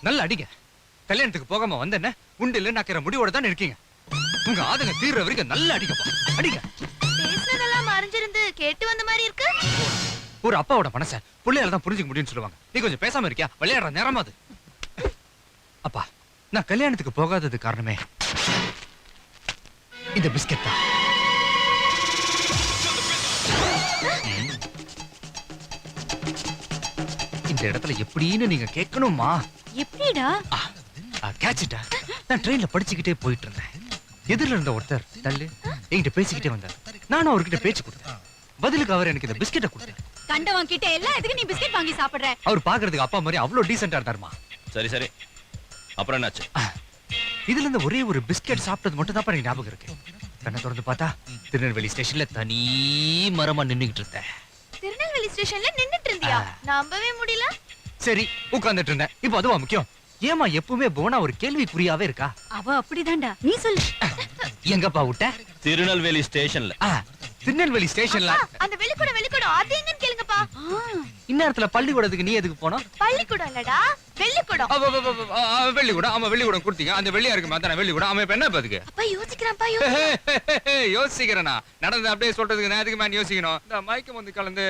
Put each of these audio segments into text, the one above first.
நல்லா அடிங்க. கல்யாணத்துக்கு போகாம வந்தேன்ன உண்டு இல்ல நக்கிற முடிவோட தான் இருக்கீங்க. உங்க ஆதங்க தீர்ற வரைக்கும் நல்லா அடிங்கப்பா, அடிங்க. பேசுனதெல்லாம் மறைஞ்சிருந்து கேட்டு வந்த மாதிரி இருக்கு. ஒரு அப்பாவோட மனசை பிள்ளையால தான் புரிஞ்சுக்க முடியும்னு சொல்லுவாங்க. நீ கொஞ்சம் பேசாம இருக்கியா? விளையாடுற நேரமா அது. அப்பா, நான் கல்யாணத்துக்கு போகாதது காரணமே இந்த பிஸ்கெட் தான். இந்த இடத்துல எப்படின்னு நீங்க கேட்கணுமா? எப்படிடா? கேட்சிட்டா. நான் ட்ரெயின்ல படிச்சுக்கிட்டே போயிட்டு இருந்தேன். எதிரில இருந்த ஒருத்தர் தள்ளு என்கிட்ட பேசிக்கிட்டே வந்தார். நானும் அவர்கிட்ட பேச்சு கொடுத்தேன். பதிலுக்கு அவர் எனக்கு இந்த பிஸ்கெட்டை கொடுத்தார். கண்டவன் கிட்ட எல்லாம் எதுக்கு நீ பிஸ்கெட் வாங்கி சாப்பிடுற? அவர் பாக்குறதுக்கு அப்பா மாதிரி அவ்வளவு டீசென்ட்டா இருந்தாருமா. சரி சரி, அப்புறம் என்னாச்சு? இதுல இருந்து ஒரே ஒரு பிஸ்கெட் சாப்பிட்டது மட்டும் தான் எனக்கு ஞாபகம் இருக்கு. கண்ணை திறந்து பார்த்தா திருநெல்வேலி ஸ்டேஷன்ல தனி மரமா நின்னுகிட்டு இருந்தேன். திருநெல்வேலி ஸ்டேஷன்ல நின்னுட்டு இருந்தியா? நம்பவே முடியல. சரி, உட்கார்ந்துட்டு இருந்தேன். இப்போ அதுவா முக்கியம்? ஏமா எப்பவுமே போனா ஒரு கேள்விக்குறியாவே இருக்கா? அவ அப்படிதான்டா. நீ சொல்லு. எங்கப்பா விட்ட? திருநெல்வேலி ஸ்டேஷன்ல. திருநெல்வேலி ஸ்டேஷன்ல அந்த வெளிக்கூடம் அது எங்கன்னு கேளுங்கப்பா. இந்நேரத்துல பள்ளிக்கூடத்துக்கு நீ எதுக்கு போனோம்? பள்ளிக்கூடம் இல்லடா, வெள்ளிக்கூடம். வெள்ளிக்கூடம். ஆமா, வெள்ளிக்கூடம் கொடுத்தீங்க. அந்த வெள்ளியா இருக்கு அதான் வெள்ளிக்கூடம். அவன் இப்ப என்ன பாத்துக்கு? அப்பா யோசிக்கிறான்ப்பா. யோசிக்கிறேனா? நடந்து அப்படியே சொல்றதுக்கு நான் எதுக்கு மேன் யோசிக்கணும்? இந்த மயக்கம் வந்து கலந்து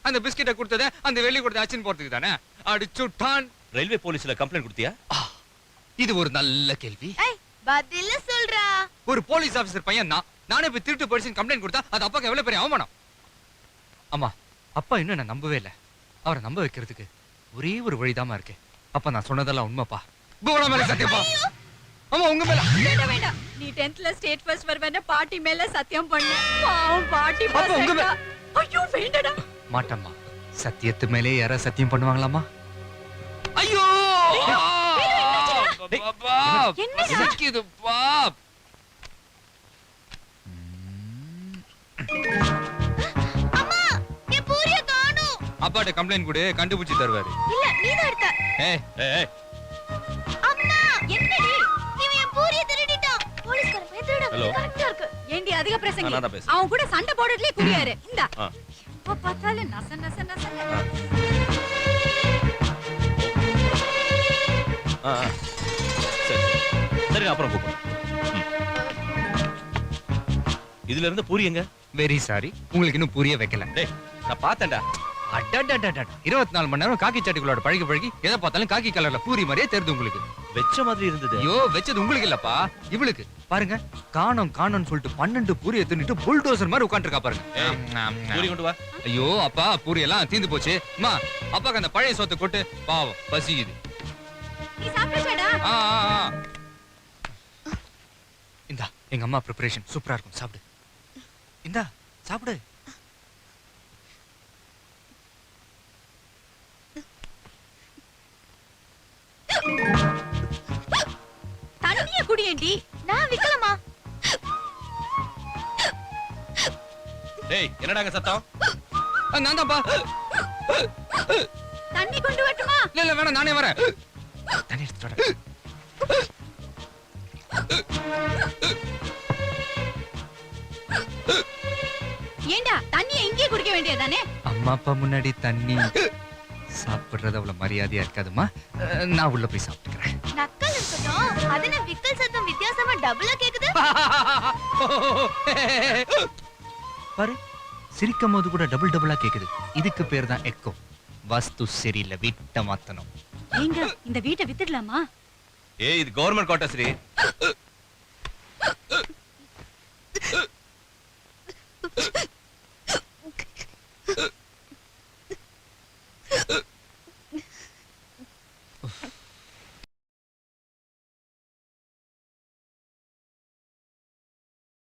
அந்த பிஸ்கெட்டை கொடுத்தத அந்த வெள்ளிக்கூடத்தை அச்சின் போறதுக்கு தானே அடிச்சுட்டான். ரயில்வே போலீஸ்ல கம்ப்ளைண்ட் கொடுத்தியா? இது ஒரு நல்ல கேள்வி. பதில சொல்றா. ஒரு போலீஸ் ஆபீசர் பையன் தான். நானே போய் திருட்டு போலீஸ்னு கம்ப்ளைண்ட் கொடுத்தா அது அப்பாக்கு எவ்வளவு பெரிய அவமானம். அம்மா, அப்பா இன்னும் என்ன நம்பவே இல்லை. அவரை நம்ப வைக்கிறதுக்கு ஒரே ஒரு வழிதாமா இருக்கு. அப்பா நான் சொன்னதெல்லாம் உண்மைப்பா. பூவனா மேல சத்தியப்பா. அம்மா உங்க மேல. வேண்டாம் வேண்டாம். நீ 10th ஸ்டேட் ஃபர்ஸ்ட் வருவேன்னு பாட்டி மேல சத்தியம் பண்ண. பாவம் பாட்டி அப்பா உங்க மேல. ஐயோ வேண்டடா. மாட்டம்மா. சத்தியத்து மேலே யாரா சத்தியம் பண்ணுவாங்களாமா? ஐயோ! பாப்பா, என்னது பாப்? அம்மா, என் பூரிய காணோம். அப்பாட்ட கம்ப்ளைன்ட் கொடு, கண்டுபிடிச்சு தருவாரு. இல்ல, நீ தான் எடுத்த. ஏய் ஏய், அம்மா, என்னடி? இவன் என் பூரிய திருடிட்டான். போலீஸ்காரன் போய் திருட கரெக்ட்டா இருக்கு. ஏண்டி அதிக பிரசங்கி? நான் தான் பேசுறேன். அவன் கூட சண்டை போடுறதுலயே குடியாரு. இந்தா. எப்ப பார்த்தாலும் நச நச நச. சரி சரி, அப்புறம் கூப்பிடு. இதுல இருந்து பூரி எங்க? வெரி சாரி, உங்களுக்கு இன்னும் புரிய வைக்கல. டேய், நான் பார்த்தேன்டா. 24 மணி நேரம் காக்கி சட்டிகளோட பழகி எதை பார்த்தாலும் காக்கி கலர்ல பூரி மாதிரியே தெரியுது உங்களுக்கு. வெச்ச மாதிரி இருந்தது. ஐயோ, வெச்சது உங்களுக்கு இல்லப்பா, இவளுக்கு. பாருங்க, காணோம்னு சொல்லிட்டு 12 பூரியை தின்னுட்டு புல்டோசர் மாதிரி உட்கார்ந்திருக்கா பாருங்க. பூரி கொண்டு வா. ஐயோ அப்பா, பூரி எல்லாம் தீந்து போச்சு. அம்மா, அப்பாக்கு அந்த பழைய சோத்தை கொட்டு, பாவம் பசிக்குது. நீ சாப்பிடுடா. இந்தா, எங்க அம்மா ப்ரிப்பரேஷன் சூப்பரா இருக்கும், சாப்பிடு. இந்தா சாப்பிடு. தண்ணிய குடியேண்டி. நான் விக்கலமா? டேய், என்னடாங்க சத்தம்? நான் தான்ப்பா. தண்ணி கொண்டு வரட்டுமா? இல்ல வேணாம், நானே வரேன். தண்ணி எடுத்துட்டு வரேன். ஏண்டா, தண்ணியை இங்கேயே குடிக்க வேண்டியதானே? அம்மா அப்பா முன்னாடி தண்ணி சாப்பிடுறது அவ்வளவு மரியாதையா இருக்காதுமா. நான் உள்ள போய் சாப்பிட்டுக்கிறேன். நக்கல் இருக்கட்டும், அது நான் விக்கல் சத்தம் வித்தியாசமா டபுளா கேக்குது. பாரு, சிரிக்கும் போது கூட டபுளா கேக்குது. இதுக்கு பேர் தான் எக்கோ. வாஸ்து சரியில்லை, வீட்டை மாத்தணும். ஏங்க, இந்த வீட்டை வித்துடலாமா? ஏய், இது கவர்மெண்ட் குவார்ட்டர்ஸ்.